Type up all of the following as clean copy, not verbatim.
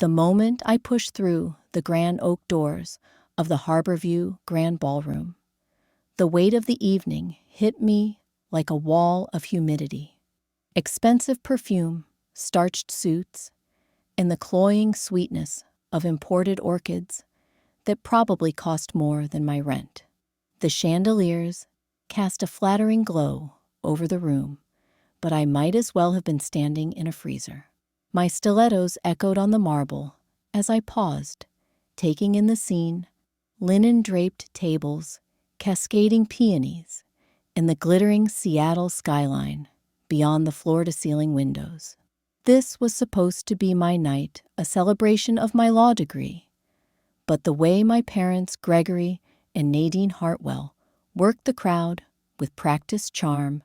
The moment I pushed through the grand oak doors of the Harborview Grand Ballroom, the weight of the evening hit me like a wall of humidity. Expensive perfume, starched suits, and the cloying sweetness of imported orchids that probably cost more than my rent. The chandeliers cast a flattering glow over the room, but I might as well have been standing in a freezer. My stilettos echoed on the marble as I paused, taking in the scene, linen-draped tables, cascading peonies, and the glittering Seattle skyline beyond the floor-to-ceiling windows. This was supposed to be my night, a celebration of my law degree. But the way my parents, Gregory and Nadine Hartwell, worked the crowd with practiced charm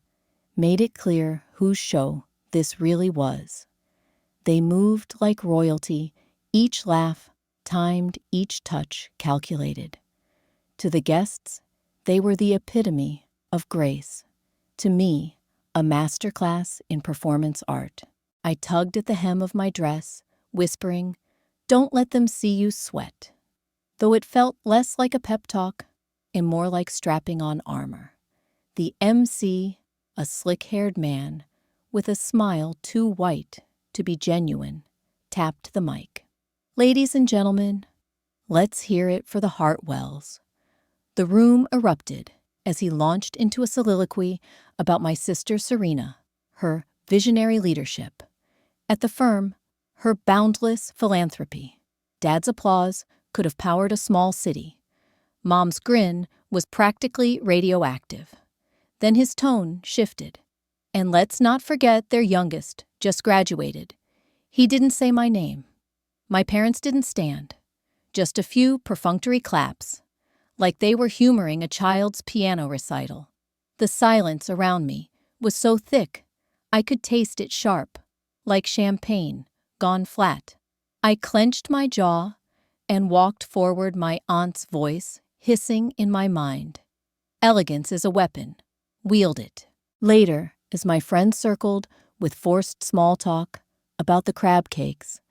made it clear whose show this really was. They moved like royalty, each laugh timed, each touch calculated. To the guests, they were the epitome of grace. To me, a masterclass in performance art. I tugged at the hem of my dress, whispering, "Don't let them see you sweat," though it felt less like a pep talk and more like strapping on armor. The MC, a slick-haired man with a smile too white to be genuine, tapped the mic. "Ladies and gentlemen, let's hear it for the Hartwells." The room erupted as he launched into a soliloquy about my sister Serena, her visionary leadership at the firm, her boundless philanthropy. Dad's applause could have powered a small city. Mom's grin was practically radioactive. Then his tone shifted. "And let's not forget their youngest, just graduated." He didn't say my name. My parents didn't stand. Just a few perfunctory claps, like they were humoring a child's piano recital. The silence around me was so thick, I could taste it sharp, like champagne gone flat. I clenched my jaw and walked forward, my aunt's voice hissing in my mind. "Elegance is a weapon. Wield it." Later, as my friends circled with forced small talk about the crab cakes,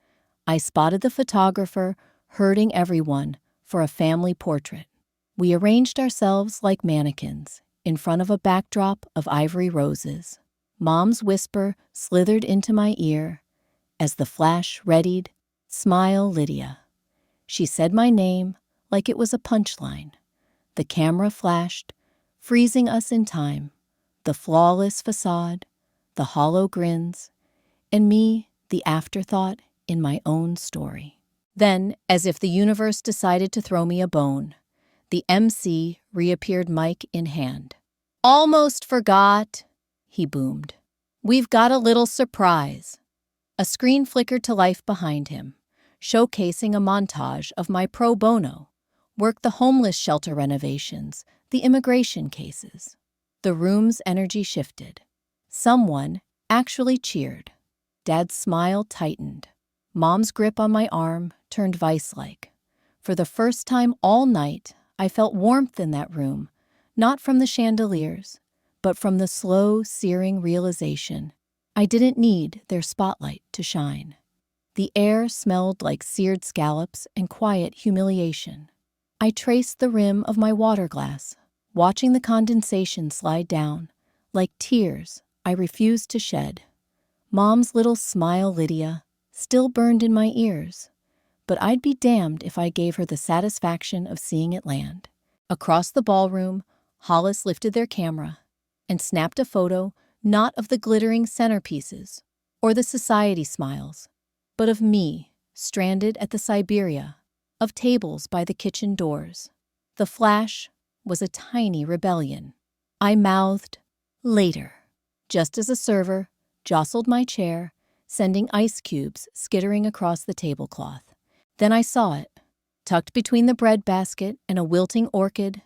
I spotted the photographer herding everyone for a family portrait. We arranged ourselves like mannequins in front of a backdrop of ivory roses. Mom's whisper slithered into my ear as the flash readied, "Smile, Lydia." She said my name like it was a punchline. The camera flashed, freezing us in time, the flawless facade, the hollow grins, and me, the afterthought in my own story. Then, as if the universe decided to throw me a bone, the MC reappeared, mic in hand. "Almost forgot," he boomed. "We've got a little surprise." A screen flickered to life behind him, showcasing a montage of my pro bono work, the homeless shelter renovations, the immigration cases. The room's energy shifted. Someone actually cheered. Dad's smile tightened. Mom's grip on my arm turned vice-like. For the first time all night, I felt warmth in that room, not from the chandeliers, but from the slow, searing realization I didn't need their spotlight to shine. The air smelled like seared scallops and quiet humiliation. I traced the rim of my water glass, watching the condensation slide down, like tears I refused to shed. Mom's little "Smile, Lydia" still burned in my ears, but I'd be damned if I gave her the satisfaction of seeing it land. Across the ballroom, Hollis lifted their camera and snapped a photo not of the glittering centerpieces or the society smiles, but of me, stranded at the Siberia, of tables by the kitchen doors. The flash was a tiny rebellion. I mouthed, "Later," just as a server jostled my chair, sending ice cubes skittering across the tablecloth. Then I saw it. Tucked between the bread basket and a wilting orchid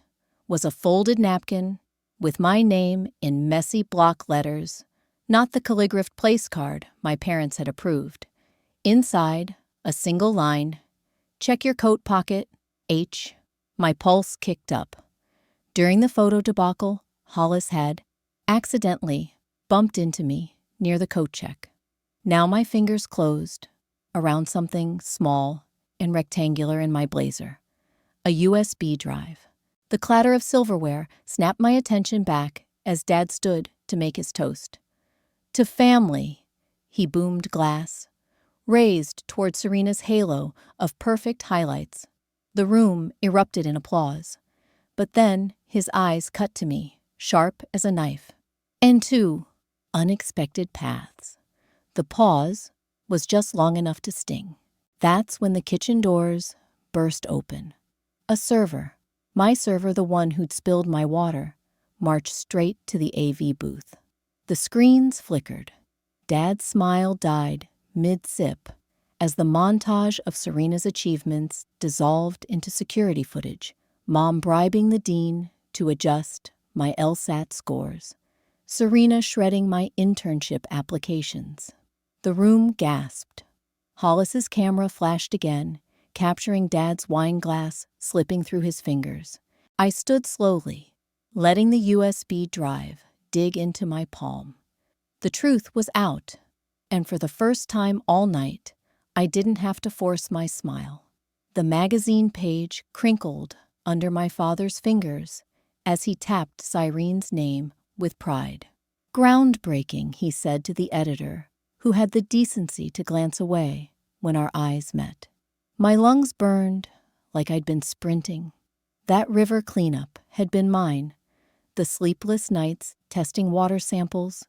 was a folded napkin with my name in messy block letters, not the calligraphed place card my parents had approved. Inside, a single line, "Check your coat pocket, H." My pulse kicked up. During the photo debacle, Hollis had accidentally bumped into me near the coat check. Now my fingers closed, around something small and rectangular in my blazer. A USB drive. The clatter of silverware snapped my attention back as Dad stood to make his toast. "To family," he boomed glass, raised toward Serena's halo of perfect highlights. The room erupted in applause. But then his eyes cut to me, sharp as a knife. "And to unexpected paths." The pause was just long enough to sting. That's when the kitchen doors burst open. A server, my server, the one who'd spilled my water, marched straight to the AV booth. The screens flickered. Dad's smile died mid-sip as the montage of Serena's achievements dissolved into security footage. Mom bribing the dean to adjust my LSAT scores. Serena shredding my internship applications. The room gasped. Hollis's camera flashed again, capturing Dad's wine glass slipping through his fingers. I stood slowly, letting the USB drive dig into my palm. The truth was out, and for the first time all night, I didn't have to force my smile. The magazine page crinkled under my father's fingers as he tapped Cyrene's name with pride. "Groundbreaking," he said to the editor, who had the decency to glance away when our eyes met. My lungs burned like I'd been sprinting. That river cleanup had been mine. The sleepless nights testing water samples,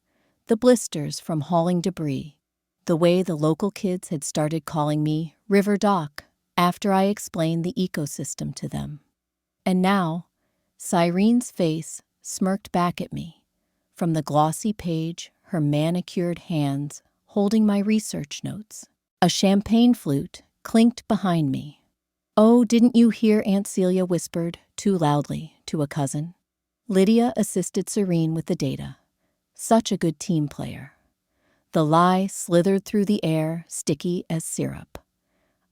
the blisters from hauling debris, the way the local kids had started calling me River Doc after I explained the ecosystem to them. And now, Cyrene's face smirked back at me. From the glossy page, her manicured hands holding my research notes. A champagne flute clinked behind me. "Oh, didn't you hear?" Aunt Celia whispered too loudly to a cousin. Lydia assisted Serene with the data. Such a good team player. The lie slithered through the air, sticky as syrup.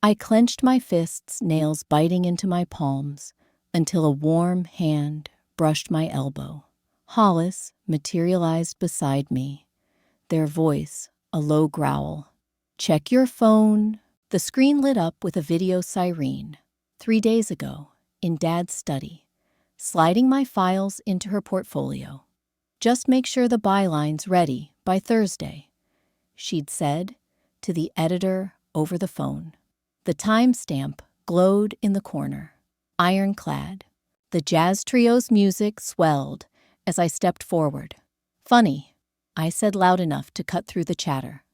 I clenched my fists, nails biting into my palms, until a warm hand brushed my elbow. Hollis materialized beside me, their voice a low growl. "Check your phone." The screen lit up with a video Cyrene, 3 days ago, in Dad's study, sliding my files into her portfolio. "Just make sure the byline's ready by Thursday," she'd said to the editor over the phone. The timestamp glowed in the corner, ironclad. The jazz trio's music swelled as I stepped forward. "Funny," I said loud enough to cut through the chatter.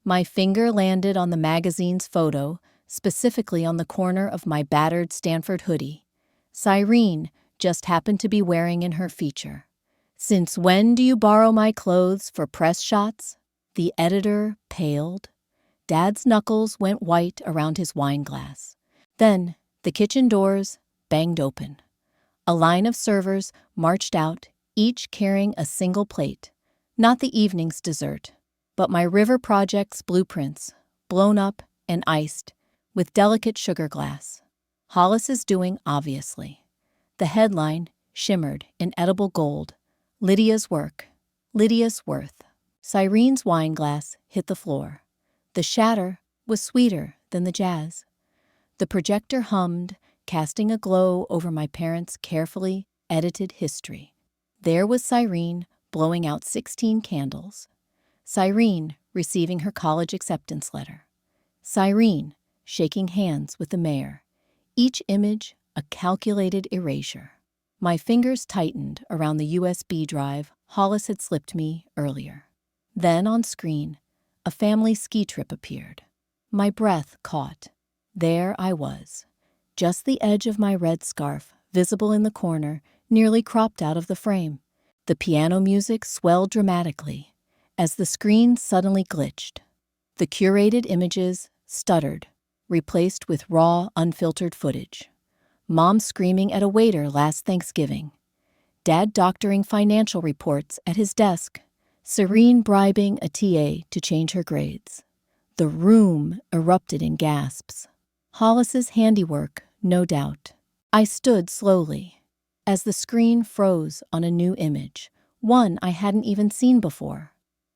My finger landed on the magazine's photo, specifically on the corner of my battered Stanford hoodie. Cyrene just happened to be wearing in her feature. "Since when do you borrow my clothes for press shots?" The editor paled. Dad's knuckles went white around his wine glass. Then the kitchen doors banged open. A line of servers marched out, each carrying a single plate. Not the evening's dessert, but my River Project's blueprints, blown up and iced with delicate sugar glass. Hollis' doing, obviously. The headline shimmered in edible gold. "Lydia's work. Lydia's worth." Cyrene's wine glass hit the floor. The shatter was sweeter than the jazz. The projector hummed, casting a glow over my parents' carefully edited history. There was Cyrene blowing out 16 candles. Cyrene receiving her college acceptance letter. Cyrene shaking hands with the mayor. Each image a calculated erasure. My fingers tightened around the USB drive Hollis had slipped me earlier. Then on screen, a family ski trip appeared. My breath caught. There I was, just the edge of my red scarf visible in the corner, nearly cropped out of the frame. The piano music swelled dramatically as the screen suddenly glitched. The curated images stuttered, replaced with raw, unfiltered footage. Mom screaming at a waiter last Thanksgiving. Dad doctoring financial reports at his desk. Serene bribing a TA to change her grades. The room erupted in gasps. Hollis's handiwork, no doubt. I stood slowly as the screen froze on a new image, one I hadn't even seen before.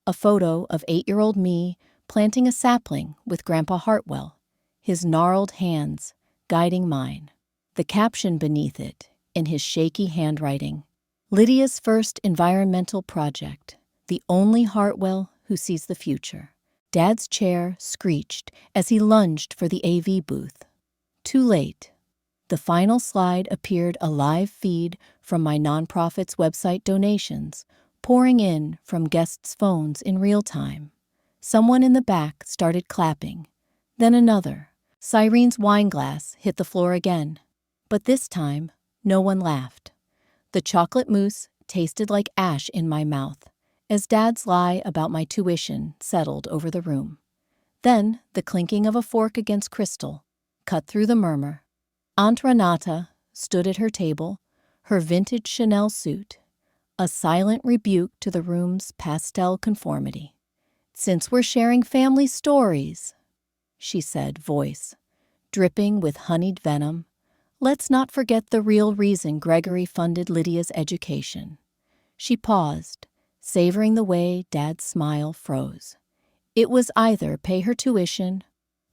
A photo of 8-year-old me planting a sapling with Grandpa Hartwell, his gnarled hands guiding mine. The caption beneath it, in his shaky handwriting, Lydia's first environmental project, the only Hartwell who sees the future. Dad's chair screeched as he lunged for the AV booth. Too late. The final slide appeared a live feed from my nonprofit's website donations, pouring in from guests' phones in real time. Someone in the back started clapping. Then another. Cyrene's wine glass hit the floor again. But this time, no one laughed. The chocolate mousse tasted like ash in my mouth as Dad's lie about my tuition settled over the room. Then the clinking of a fork against crystal cut through the murmur. Aunt Renata stood at her table, her vintage Chanel suit, a silent rebuke to the room's pastel conformity. "Since we're sharing family stories," she said, voice dripping with honeyed venom, "let's not forget the real reason Gregory funded Lydia's education." She paused, savoring the way Dad's smile froze. It was either pay her tuition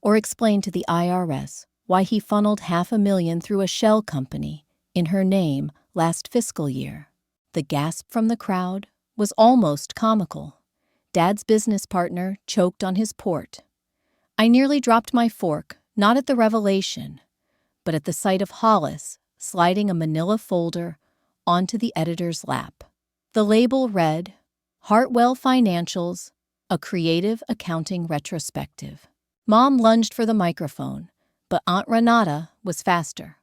or explain to the IRS why he funneled $500,000 through a shell company in her name last fiscal year. The gasp from the crowd was almost comical. Dad's business partner choked on his port. I nearly dropped my fork, not at the revelation, but at the sight of Hollis sliding a manila folder onto the editor's lap. The label read, "Hartwell Financials, a creative accounting retrospective." Mom lunged for the microphone, but Aunt Renata was faster.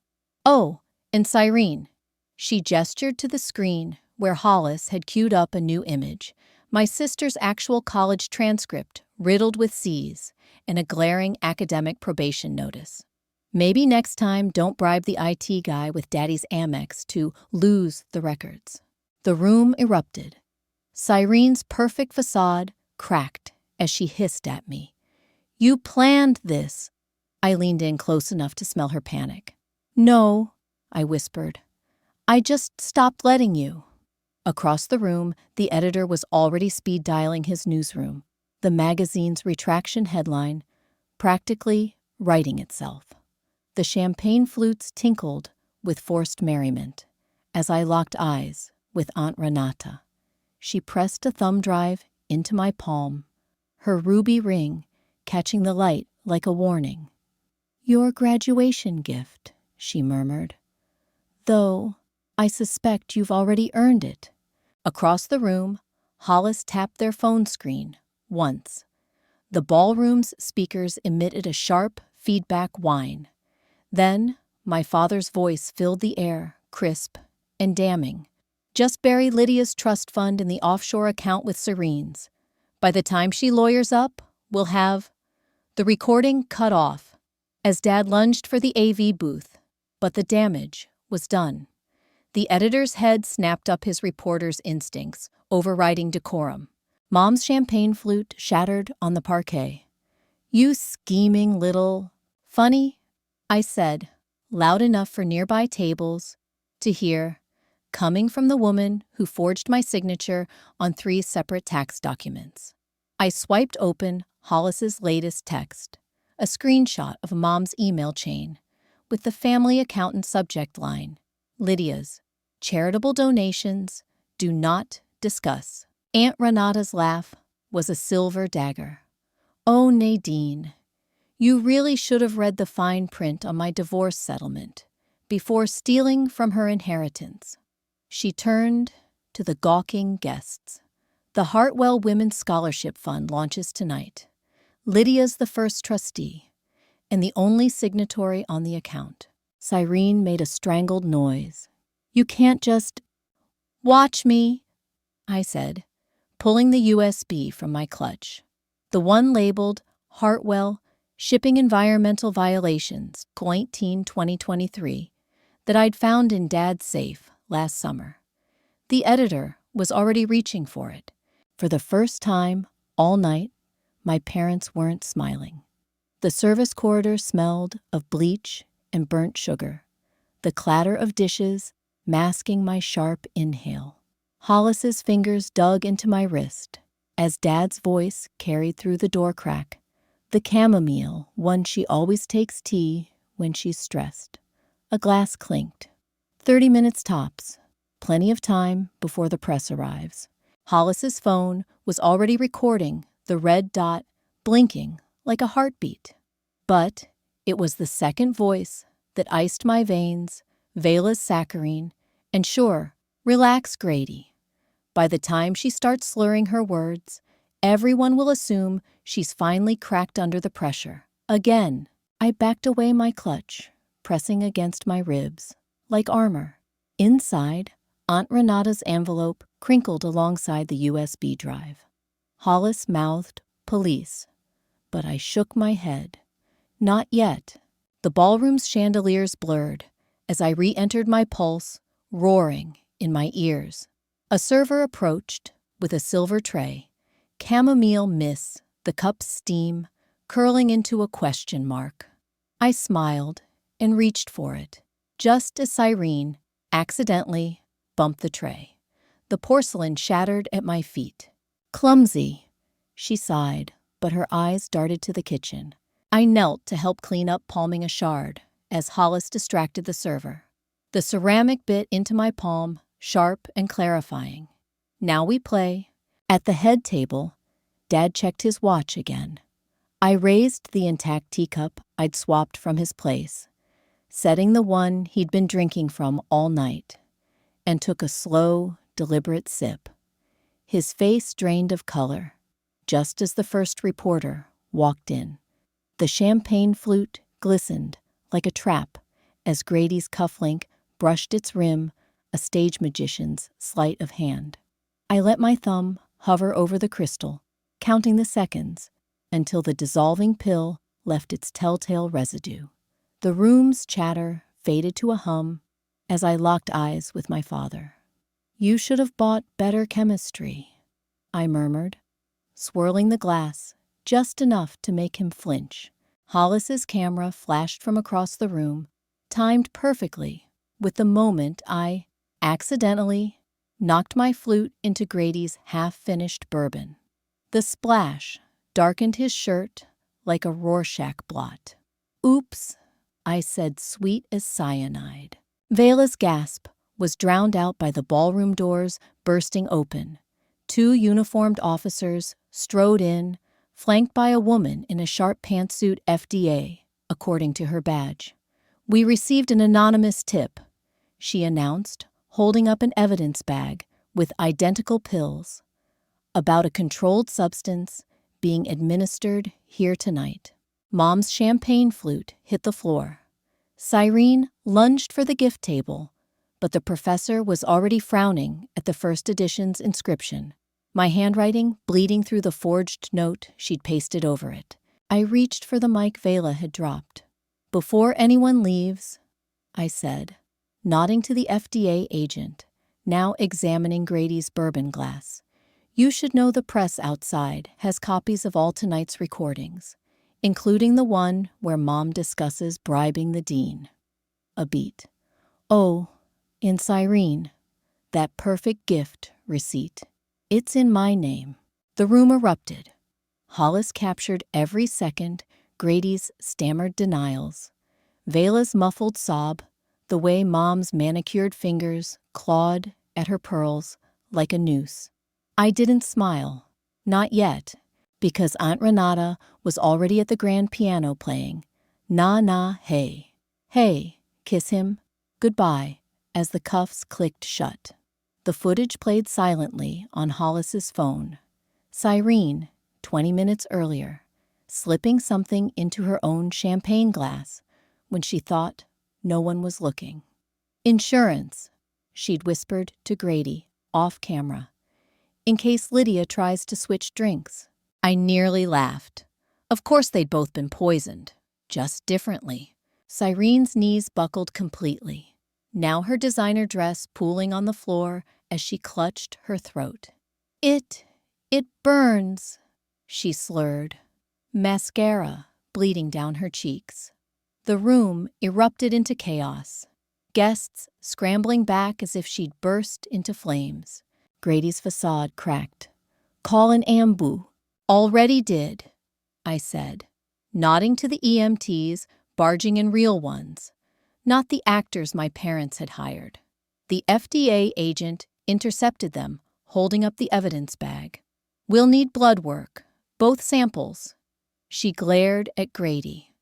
"Oh, and Cyrene." She gestured to the screen where Hollis had queued up a new image, my sister's actual college transcript riddled with C's and a glaring academic probation notice. "Maybe next time don't bribe the IT guy with Daddy's Amex to lose the records." The room erupted. Cyrene's perfect facade cracked as she hissed at me. "You planned this." I leaned in close enough to smell her panic. "No," I whispered. "I just stopped letting you." Across the room, the editor was already speed-dialing his newsroom, the magazine's retraction headline practically writing itself. The champagne flutes tinkled with forced merriment as I locked eyes with Aunt Renata. She pressed a thumb drive into my palm, her ruby ring catching the light like a warning. "Your graduation gift," she murmured. "Though I suspect you've already earned it." Across the room, Hollis tapped their phone screen once. The ballroom's speakers emitted a sharp feedback whine. Then my father's voice filled the air, crisp and damning. "Just bury Lydia's trust fund in the offshore account with Cyrene's. By the time she lawyers up, we'll have—" The recording cut off as Dad lunged for the AV booth, but the damage was done. The editor's head snapped up his reporter's instincts, overriding decorum. Mom's champagne flute shattered on the parquet. "You scheming little—" "Funny," I said, loud enough for nearby tables to hear, coming from the woman who forged my signature on 3 separate tax documents. I swiped open Hollis's latest text, a screenshot of Mom's email chain, with the family accountant subject line, "Lydia's charitable donations do not discuss." Aunt Renata's laugh was a silver dagger. "Oh, Nadine, you really should have read the fine print on my divorce settlement before stealing from her inheritance." She turned to the gawking guests. "The Hartwell Women's Scholarship Fund launches tonight. Lydia's the first trustee and the only signatory on the account." Cyrene made a strangled noise. "You can't just—" "Watch me," I said, pulling the USB from my clutch. The one labeled Hartwell Shipping Environmental Violations, 2023, that I'd found in Dad's safe last summer. The editor was already reaching for it. For the first time all night, my parents weren't smiling. The service corridor smelled of bleach and burnt sugar, the clatter of dishes masking my sharp inhale. Hollis's fingers dug into my wrist. as Dad's voice carried through the door crack. The chamomile, one she always takes tea when she's stressed. A glass clinked. 30 minutes tops. Plenty of time before the press arrives. Hollis's phone was already recording, the red dot blinking like a heartbeat. But it was the second voice that iced my veins, Vela's saccharine, and sure, relax, Grady. By the time she starts slurring her words, everyone will assume she's finally cracked under the pressure. Again, I backed away my clutch, pressing against my ribs, like armor. Inside, Aunt Renata's envelope crinkled alongside the USB drive. Hollis mouthed, "Police," but I shook my head. Not yet. The ballroom's chandeliers blurred as I re-entered, my pulse roaring in my ears. A server approached with a silver tray. Chamomile miss, the cup's steam curling into a question mark. I smiled and reached for it, just as Cyrene accidentally bumped the tray. The porcelain shattered at my feet. "Clumsy," she sighed, but her eyes darted to the kitchen. I knelt to help clean up, palming a shard, as Hollis distracted the server. The ceramic bit into my palm, sharp and clarifying. Now we play. At the head table, Dad checked his watch again. I raised the intact teacup I'd swapped from his place, setting the one he'd been drinking from all night, and took a slow, deliberate sip. His face drained of color, just as the first reporter walked in. The champagne flute glistened like a trap as Grady's cufflink brushed its rim, a stage magician's sleight of hand. I let my thumb hover over the crystal, counting the seconds until the dissolving pill left its telltale residue. The room's chatter faded to a hum as I locked eyes with my father. "You should have bought better chemistry," I murmured, swirling the glass just enough to make him flinch. Hollis's camera flashed from across the room, timed perfectly with the moment I accidentally knocked my flute into Grady's half-finished bourbon. The splash darkened his shirt like a Rorschach blot. "Oops," I said, sweet as cyanide. Vela's gasp was drowned out by the ballroom doors bursting open. 2 uniformed officers strode in, flanked by a woman in a sharp pantsuit, FDA, according to her badge. "We received an anonymous tip," she announced, holding up an evidence bag with identical pills, "about a controlled substance being administered here tonight." Mom's champagne flute hit the floor. Cyrene lunged for the gift table, but the professor was already frowning at the first edition's inscription, my handwriting bleeding through the forged note she'd pasted over it. I reached for the mic Vela had dropped. "Before anyone leaves," I said, nodding to the FDA agent, now examining Grady's bourbon glass, "you should know the press outside has copies of all tonight's recordings, including the one where Mom discusses bribing the dean." A beat. "Oh, in Cyrene, that perfect gift receipt. It's in my name." The room erupted. Hollis captured every second Grady's stammered denials, Vela's muffled sob, the way Mom's manicured fingers clawed at her pearls like a noose. I didn't smile. Not yet, because Aunt Renata was already at the grand piano playing "Na Na Hey." "Hey, kiss him, goodbye," as the cuffs clicked shut. The footage played silently on Hollis's phone. Cyrene, 20 minutes earlier, slipping something into her own champagne glass when she thought no one was looking. "Insurance," she'd whispered to Grady, off camera, "in case Lydia tries to switch drinks." I nearly laughed. Of course they'd both been poisoned, just differently. Cyrene's knees buckled completely. Now her designer dress pooling on the floor as she clutched her throat. It burns," she slurred, mascara bleeding down her cheeks. The room erupted into chaos, guests scrambling back as if she'd burst into flames. Grady's facade cracked, Call an ambu. Already did, I said, nodding to the EMTs barging in real ones, not the actors my parents had hired. The FDA agent intercepted them, holding up the evidence bag. We'll need blood work, both samples. She glared at Grady.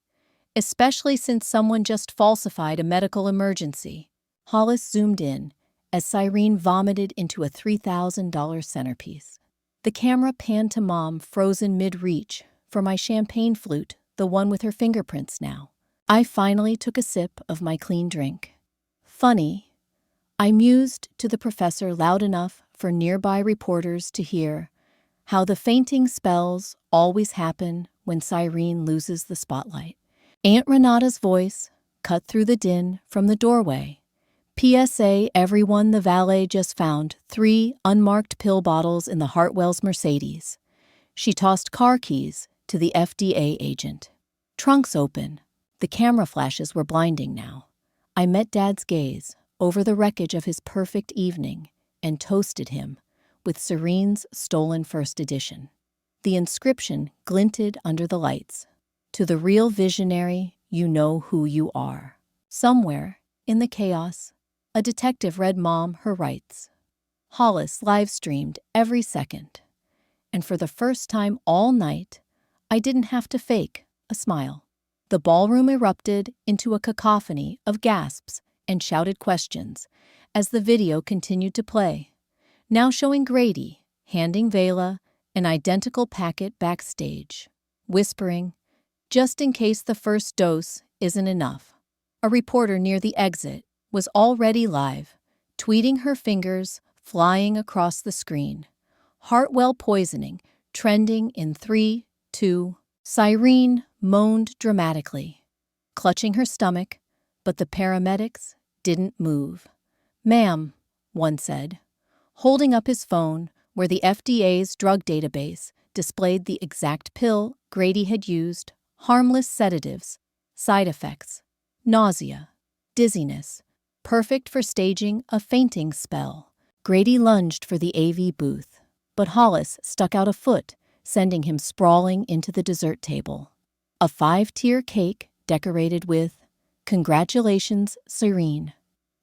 Especially since someone just falsified a medical emergency. Hollis zoomed in as Cyrene vomited into a $3,000 centerpiece. The camera panned to Mom, frozen mid-reach, for my champagne flute, the one with her fingerprints now. I finally took a sip of my clean drink. Funny, I mused to the professor loud enough for nearby reporters to hear, how the fainting spells always happen when Cyrene loses the spotlight. Aunt Renata's voice cut through the din from the doorway. PSA, everyone, the valet just found 3 unmarked pill bottles in the Hartwell's Mercedes. She tossed car keys to the FDA agent. Trunks open. The camera flashes were blinding now. I met Dad's gaze over the wreckage of his perfect evening and toasted him with Serene's stolen first edition. The inscription glinted under the lights. To the real visionary, you know who you are. Somewhere, in the chaos, a detective read Mom her rights. Hollis live-streamed every second. And for the first time all night, I didn't have to fake a smile. The ballroom erupted into a cacophony of gasps and shouted questions as the video continued to play, now showing Grady handing Vela an identical packet backstage, whispering, "Just in case the first dose isn't enough." A reporter near the exit was already live, tweeting, her fingers flying across the screen. Hartwell poisoning, trending in 3, 2. Cyrene moaned dramatically, clutching her stomach, but the paramedics didn't move. "Ma'am," one said, holding up his phone where the FDA's drug database displayed the exact pill Grady had used. Harmless sedatives, side effects, nausea, dizziness, perfect for staging a fainting spell. Grady lunged for the AV booth, but Hollis stuck out a foot, sending him sprawling into the dessert table. A 5-tier cake decorated with "Congratulations, Cyrene"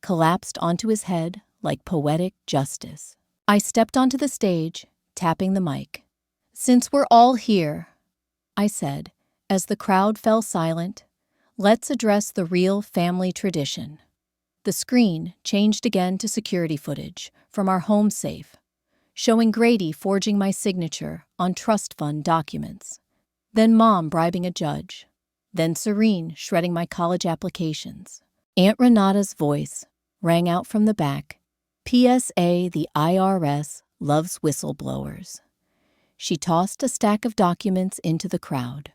collapsed onto his head like poetic justice. I stepped onto the stage, tapping the mic. "Since we're all here," I said, as the crowd fell silent, "let's address the real family tradition." The screen changed again to security footage from our home safe, showing Grady forging my signature on trust fund documents, then Mom bribing a judge, then Cyrene shredding my college applications. Aunt Renata's voice rang out from the back, "PSA, the IRS loves whistleblowers." She tossed a stack of documents into the crowd.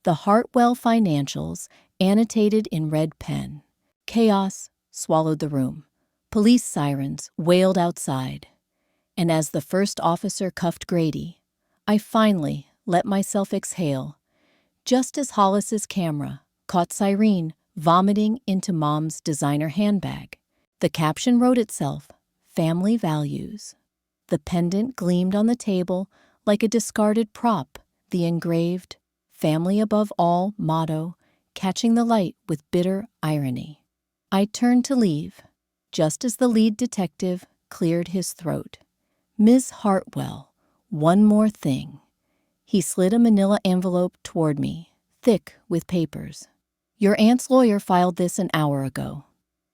The Hartwell financials annotated in red pen. Chaos swallowed the room. Police sirens wailed outside. And as the first officer cuffed Grady, I finally let myself exhale, just as Hollis's camera caught Cyrene vomiting into Mom's designer handbag. The caption wrote itself, "Family Values." The pendant gleamed on the table like a discarded prop, the engraved "Family Above All" motto catching the light with bitter irony. I turned to leave, just as the lead detective cleared his throat. "Ms. Hartwell, one more thing." He slid a manila envelope toward me, thick with papers. "Your aunt's lawyer filed this an hour ago.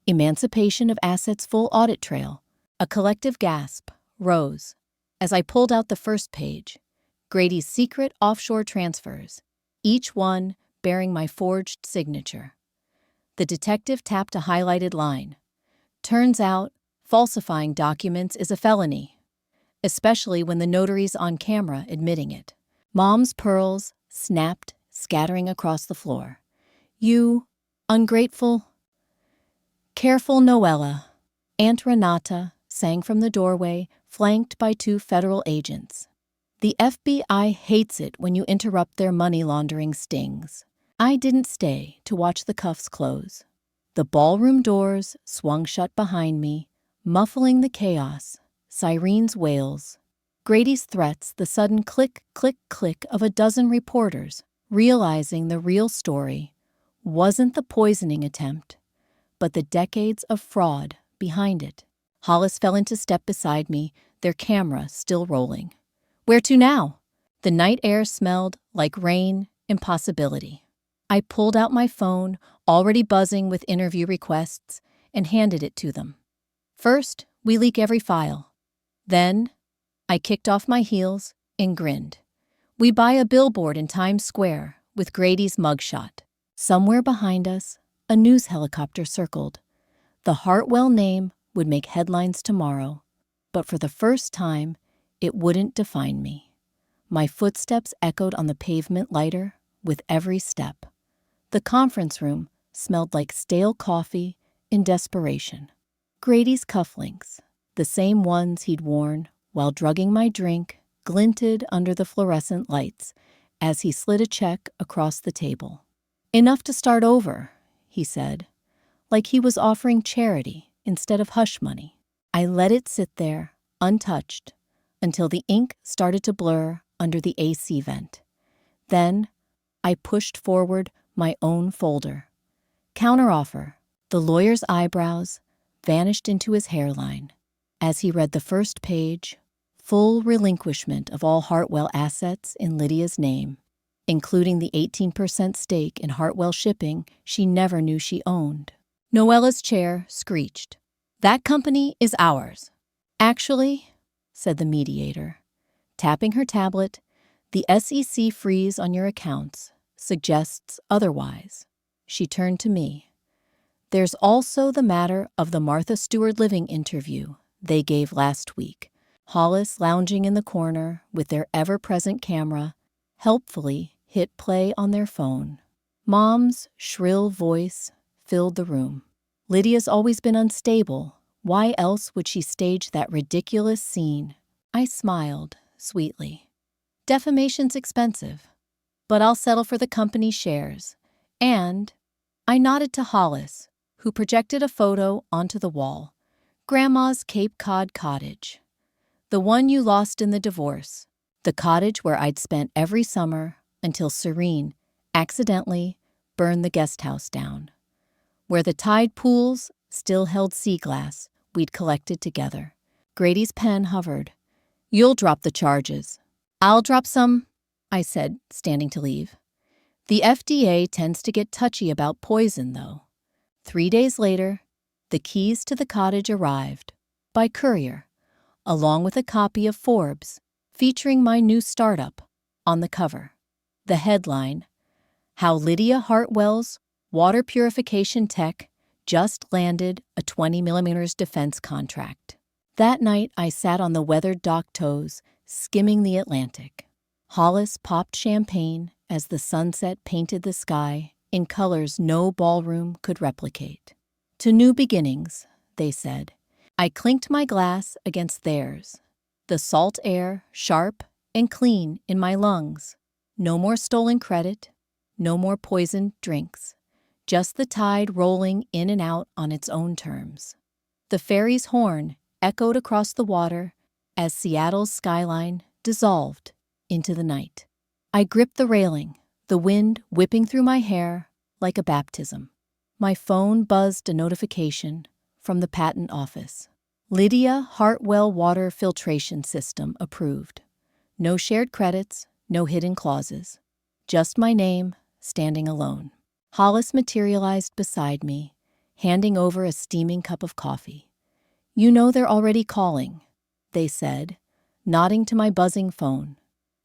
Emancipation of assets full audit trail." A collective gasp rose as I pulled out the first page, Grady's secret offshore transfers, each one bearing my forged signature. The detective tapped a highlighted line. "Turns out, falsifying documents is a felony, especially when the notary's on camera admitting it." Mom's pearls snapped, scattering across the floor. "You ungrateful..." "Careful, Noella," Aunt Renata sang from the doorway, flanked by 2 federal agents. "The FBI hates it when you interrupt their money laundering stings." I didn't stay to watch the cuffs close. The ballroom doors swung shut behind me, muffling the chaos, Cyrene's wails, Grady's threats, the sudden click, click, click of a dozen reporters, realizing the real story wasn't the poisoning attempt, but the decades of fraud behind it. Hollis fell into step beside me, their camera still rolling. Where to now? The night air smelled like rain, impossibility. I pulled out my phone, already buzzing with interview requests, and handed it to them. First, we leak every file. Then, I kicked off my heels and grinned. We buy a billboard in Times Square with Grady's mugshot. Somewhere behind us, a news helicopter circled. The Hartwell name would make headlines tomorrow, but for the first time, it wouldn't define me. My footsteps echoed on the pavement lighter with every step. The conference room smelled like stale coffee in desperation. Grady's cufflinks, the same ones he'd worn while drugging my drink, glinted under the fluorescent lights as he slid a check across the table. Enough to start over, he said, like he was offering charity instead of hush money. I let it sit there, untouched, until the ink started to blur under the AC vent. Then, I pushed forward my own folder. Counteroffer. The lawyer's eyebrows vanished into his hairline. As he read the first page, full relinquishment of all Hartwell assets in Lydia's name, including the 18% stake in Hartwell Shipping she never knew she owned. Noella's chair screeched. That company is ours. Actually, said the mediator, tapping her tablet, the SEC freeze on your accounts suggests otherwise. She turned to me. There's also the matter of the Martha Stewart Living interview they gave last week. Hollis, lounging in the corner with their ever-present camera, helpfully hit play on their phone. Mom's shrill voice filled the room. Lydia's always been unstable. Why else would she stage that ridiculous scene? I smiled sweetly. Defamation's expensive, but I'll settle for the company's shares. And I nodded to Hollis, who projected a photo onto the wall. Grandma's Cape Cod cottage. The one you lost in the divorce. The cottage where I'd spent every summer until Serene accidentally burned the guest house down. Where the tide pools still held sea glass we'd collected together. Grady's pen hovered. You'll drop the charges. I'll drop some, I said, standing to leave. The FDA tends to get touchy about poison, though. 3 days later, the keys to the cottage arrived, by courier, along with a copy of Forbes, featuring my new startup, on the cover. The headline, How Lydia Hartwell's Water Purification Tech Just Landed a 20mm defense contract. That night, I sat on the weathered dock toes, skimming the Atlantic. Hollis popped champagne as the sunset painted the sky in colors no ballroom could replicate. To new beginnings, they said. I clinked my glass against theirs. The salt air sharp and clean in my lungs. No more stolen credit, no more poisoned drinks. Just the tide rolling in and out on its own terms. The ferry's horn echoed across the water as Seattle's skyline dissolved into the night. I gripped the railing, the wind whipping through my hair like a baptism. My phone buzzed a notification from the patent office. Lydia Hartwell Water Filtration System approved. No shared credits, no hidden clauses. Just my name, standing alone. Hollis materialized beside me, handing over a steaming cup of coffee. You know they're already calling, they said, nodding to my buzzing phone.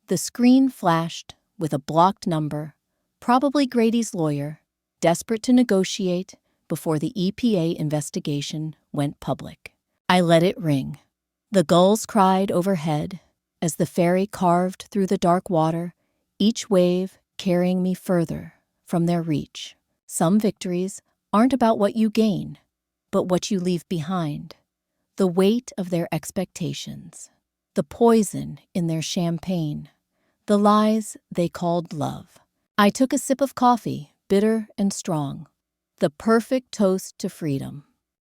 The screen flashed with a blocked number, probably Grady's lawyer, desperate to negotiate before the EPA investigation went public. I let it ring. The gulls cried overhead as the ferry carved through the dark water, each wave carrying me further from their reach. Some victories aren't about what you gain, but what you leave behind. The weight of their expectations, the poison in their champagne, the lies they called love. I took a sip of coffee, bitter and strong, the perfect toast to freedom.